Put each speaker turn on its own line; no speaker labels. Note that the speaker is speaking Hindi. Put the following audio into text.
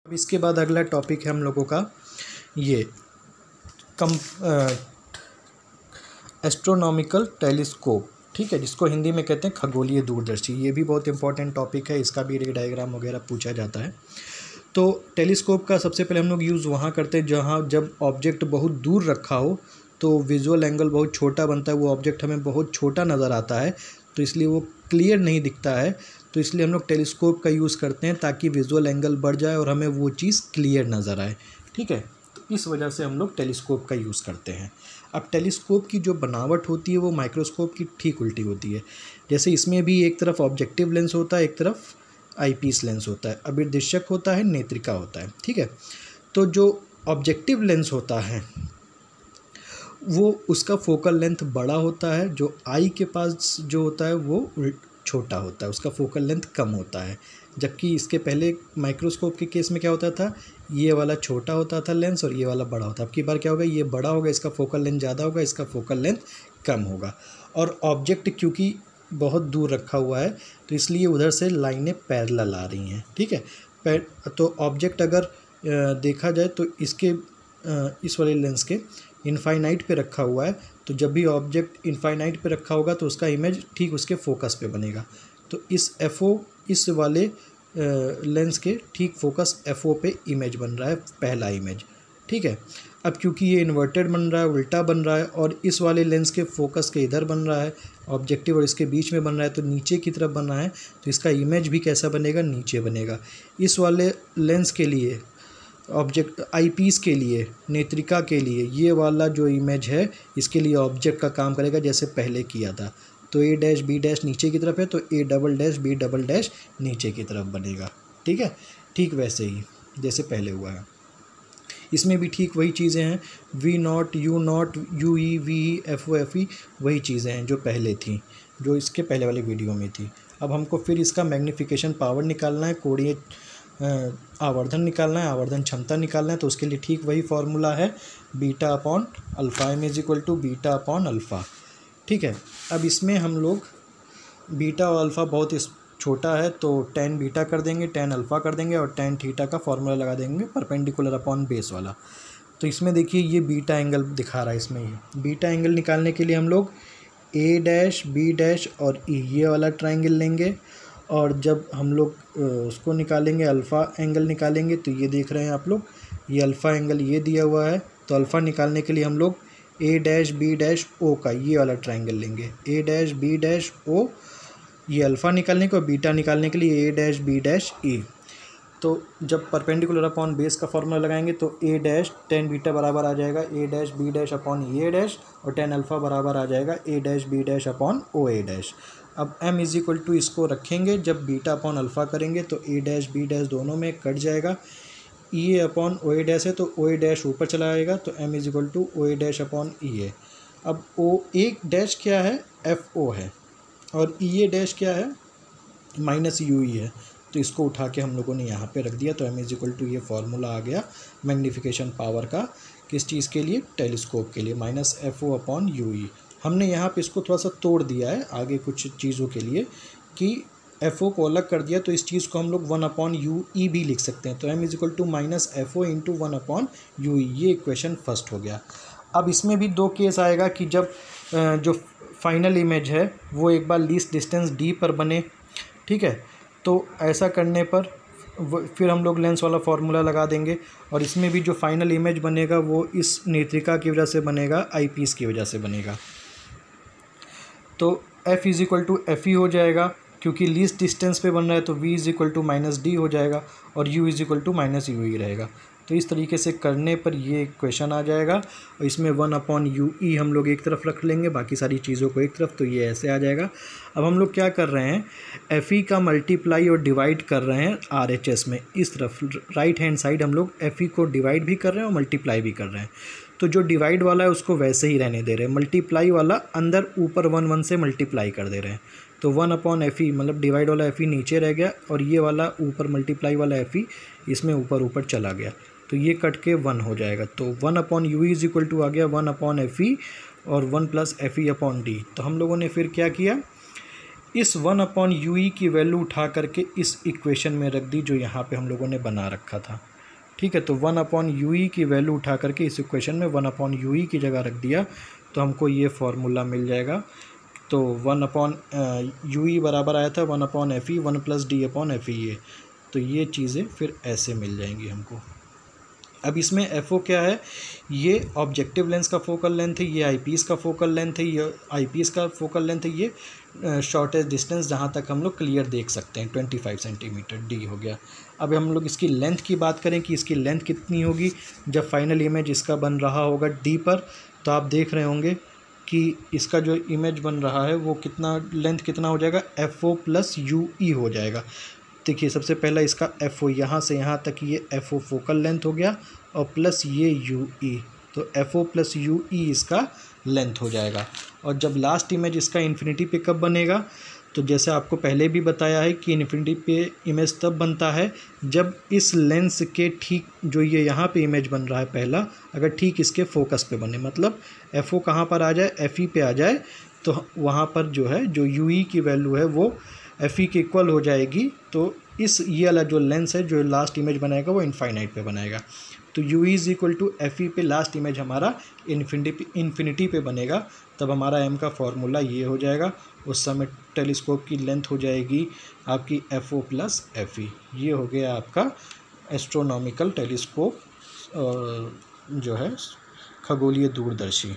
अब इसके बाद अगला टॉपिक है हम लोगों का ये एस्ट्रोनॉमिकल टेलीस्कोप, ठीक है, जिसको हिंदी में कहते हैं खगोलीय दूरदर्शी। ये भी बहुत इंपॉर्टेंट टॉपिक है, इसका भी रे डायग्राम वगैरह पूछा जाता है। तो टेलीस्कोप का सबसे पहले हम लोग यूज़ वहाँ करते हैं जहाँ जब ऑब्जेक्ट बहुत दूर रखा हो तो विजुअल एंगल बहुत छोटा बनता है, वो ऑब्जेक्ट हमें बहुत छोटा नज़र आता है, तो इसलिए वो क्लियर नहीं दिखता है। तो इसलिए हम लोग टेलीस्कोप का यूज़ करते हैं ताकि विजुअल एंगल बढ़ जाए और हमें वो चीज़ क्लियर नज़र आए, ठीक है। तो इस वजह से हम लोग टेलीस्कोप का यूज़ करते हैं। अब टेलीस्कोप की जो बनावट होती है वो माइक्रोस्कोप की ठीक उल्टी होती है। जैसे इसमें भी एक तरफ ऑब्जेक्टिव लेंस होता है, एक तरफ आईपीस लेंस होता है, अभिदर्शक होता है, नेत्रिका होता है, ठीक है। तो जो ऑब्जेक्टिव लेंस होता है वो उसका फोकल लेंथ बड़ा होता है, जो आई के पास जो होता है वो छोटा होता है, उसका फोकल लेंथ कम होता है। जबकि इसके पहले माइक्रोस्कोप के केस में क्या होता था, ये वाला छोटा होता था लेंस और ये वाला बड़ा होता है। अब की बार क्या होगा, ये बड़ा होगा, इसका फोकल लेंथ ज़्यादा होगा, इसका फोकल लेंथ कम होगा। और ऑब्जेक्ट क्योंकि बहुत दूर रखा हुआ है तो इसलिए उधर से लाइनें पैरेलल आ रही हैं, ठीक है। तो ऑब्जेक्ट अगर देखा जाए तो इसके इस वाले लेंस के इनफाइनाइट पे रखा हुआ है, तो जब भी ऑब्जेक्ट इनफाइनाइट पे रखा होगा तो उसका इमेज ठीक उसके फोकस पे बनेगा। तो इस FO इस वाले लेंस के ठीक फोकस FO पे इमेज बन रहा है, पहला इमेज, ठीक है। अब क्योंकि ये इन्वर्टेड बन रहा है, उल्टा बन रहा है, और इस वाले लेंस के फोकस के इधर बन रहा है ऑब्जेक्टिव और इसके बीच में बन रहा है, तो नीचे की तरफ बन रहा है, तो इसका इमेज भी कैसा बनेगा, नीचे बनेगा। इस वाले लेंस के लिए ऑब्जेक्ट आईपीस के लिए, नेत्रिका के लिए ये वाला जो इमेज है इसके लिए ऑब्जेक्ट का काम करेगा जैसे पहले किया था। तो A डैश B डैश नीचे की तरफ है तो A double dash B double dash नीचे की तरफ बनेगा, ठीक है। ठीक वैसे ही जैसे पहले हुआ है, इसमें भी ठीक वही चीज़ें हैं। V not, U not, UE, VE, FO, FE वही चीज़ें हैं जो पहले थी, जो इसके पहले वाले वीडियो में थी। अब हमको फिर इसका मैग्नीफिकेशन पावर निकालना है, कोणीय आवर्धन निकालना है, आवर्धन क्षमता निकालना है। तो उसके लिए ठीक वही फार्मूला है, beta upon alpha, m is equal to beta upon alpha, ठीक है। अब इसमें हम लोग बीटा और अल्फ़ा बहुत छोटा है तो tan बीटा कर देंगे, tan अल्फ़ा कर देंगे और tan थीटा का फार्मूला लगा देंगे परपेंडिकुलर अपॉन बेस वाला। तो इसमें देखिए ये बीटा एंगल दिखा रहा है, इसमें ये बीटा एंगल निकालने के लिए हम लोग A डैश B डैश और E ये वाला ट्राइंगल लेंगे, और जब हम लोग उसको निकालेंगे, अल्फ़ा एंगल निकालेंगे, तो ये देख रहे हैं आप लोग, ये अल्फ़ा एंगल ये दिया हुआ है। तो अल्फ़ा निकालने के लिए हम लोग A dash B dash O का ये वाला ट्राइंगल लेंगे, A dash B dash O, ये अल्फ़ा निकालने को, बीटा निकालने के लिए A dash B dash E। तो जब परपेंडिकुलर अपॉन बेस का फॉर्मूला लगाएंगे तो A डैश tan बीटा बराबर आ जाएगा A dash B dash upon A dash, और tan अल्फ़ा बराबर आ जाएगा A dash B dash upon OA dash. अब m इज इक्वल टू इसको रखेंगे, जब बीटा अपॉन अल्फ़ा करेंगे तो A डैश B डैश दोनों में कट जाएगा, E अपॉन OA डैश है तो OA डैश ऊपर चला आएगा, तो m is equal to OA dash upon EA। अब OA डैश क्या है, FO है, और EA डैश क्या है, माइनस UE है। तो इसको उठा के हम लोगों ने यहाँ पे रख दिया, तो m इज इक्वल टू ये फार्मूला आ गया मैग्नीफिकेशन पावर का, किस चीज़ के लिए, टेलीस्कोप के लिए, माइनस FO अपॉन UE। हमने यहाँ पे इसको थोड़ा सा तोड़ दिया है आगे कुछ चीज़ों के लिए कि FO को अलग कर दिया, तो इस चीज़ को हम लोग 1 अपॉन UE भी लिख सकते हैं। तो m is equal to minus FO into 1 upon UE, ये इक्वेशन फर्स्ट हो गया। अब इसमें भी दो केस आएगा कि जब जो फाइनल इमेज है वो एक बार लीस्ट डिस्टेंस D पर बने, ठीक है। तो ऐसा करने पर फिर हम लोग लेंस वाला फार्मूला लगा देंगे, और इसमें भी जो फाइनल इमेज बनेगा वो इस नेत्रिका की वजह से बनेगा, आईपीस की वजह से बनेगा। तो F is equal to FE हो जाएगा, क्योंकि लीस्ट डिस्टेंस पे बन रहा है तो V is equal to minus D हो जाएगा, और U is equal to minus UE रहेगा। तो इस तरीके से करने पर ये इक्वेशन आ जाएगा, और इसमें 1 अपॉन UE हम लोग एक तरफ रख लेंगे, बाकी सारी चीज़ों को एक तरफ, तो ये ऐसे आ जाएगा। अब हम लोग क्या कर रहे हैं, FE का मल्टीप्लाई और डिवाइड कर रहे हैं RHS में, इस तरफ राइट हैंड साइड हम लोग FE को डिवाइड भी कर रहे हैं और मल्टीप्लाई भी कर रहे हैं। तो जो डिवाइड वाला है उसको वैसे ही रहने दे रहे हैं, मल्टीप्लाई वाला अंदर ऊपर 1 1 से मल्टीप्लाई कर दे रहे हैं। तो 1 अपॉन FE मतलब डिवाइड वाला FE नीचे रह गया, और ये वाला ऊपर मल्टीप्लाई वाला FE इसमें ऊपर ऊपर चला गया, तो ये कट के 1 हो जाएगा। तो 1 upon UE is equal to आ गया 1 अपॉन FE और 1 प्लस FE अपॉन D। तो हम लोगों ने फिर क्या किया, इस 1 अपॉन UE की वैल्यू उठा करके इस इक्वेशन में रख दी जो यहाँ पे हम लोगों ने बना रखा था। ठीक है। तो 1/UE की वैल्यू उठा करके इस इक्वेशन में 1/UE की जगह रख दिया तो हमको ये फार्मूला मिल जाएगा। तो 1/UE बराबर आया था 1/FE 1 + D/FE। तो ये चीज़ें फिर ऐसे मिल जाएंगी हमको। अब इसमें FO क्या है, ये ऑब्जेक्टिव लेंस का फोकल लेंथ है, ये आईपीस का फोकल लेंथ है, ये आईपीस का फोकल लेंथ है, ये शॉर्टेस्ट डिस्टेंस जहाँ तक हम लोग क्लियर देख सकते हैं 25 सेंटीमीटर डी हो गया। अब हम लोग इसकी लेंथ की बात करें कि इसकी लेंथ कितनी होगी जब फाइनल इमेज इसका बन रहा होगा डी पर। तो आप देख रहे होंगे कि इसका जो इमेज बन रहा है वो कितना लेंथ कितना हो जाएगा, FO + UE हो जाएगा। देखिए सबसे पहला इसका FO यहाँ से यहाँ तक ये FO फोकल लेंथ हो गया और प्लस ये UE, तो FO + UE इसका लेंथ हो जाएगा। और जब लास्ट इमेज इसका इन्फिनिटी पे कब बनेगा, तो जैसे आपको पहले भी बताया है कि इन्फिनिटी पे इमेज तब बनता है जब इस लेंस के ठीक जो ये यहाँ पे इमेज बन रहा है पहला, अगर ठीक इसके फोकस पे बने, मतलब FO कहाँ पर आ जाए, FE पे आ जाए, तो वहाँ पर जो है जो UE की वैल्यू है वो FE के इक्वल हो जाएगी। तो इस ये वाला जो लेंस है जो लास्ट इमेज बनाएगा वो इनफाइनाइट पे बनाएगा। तो UE = FE पे लास्ट इमेज हमारा इन्फिनिटी पे बनेगा, तब हमारा M का फॉर्मूला ये हो जाएगा। उस समय टेलीस्कोप की लेंथ हो जाएगी आपकी FO + FE। ये हो गया आपका एस्ट्रोनॉमिकल टेलीस्कोप जो है खगोलीय दूरदर्शी।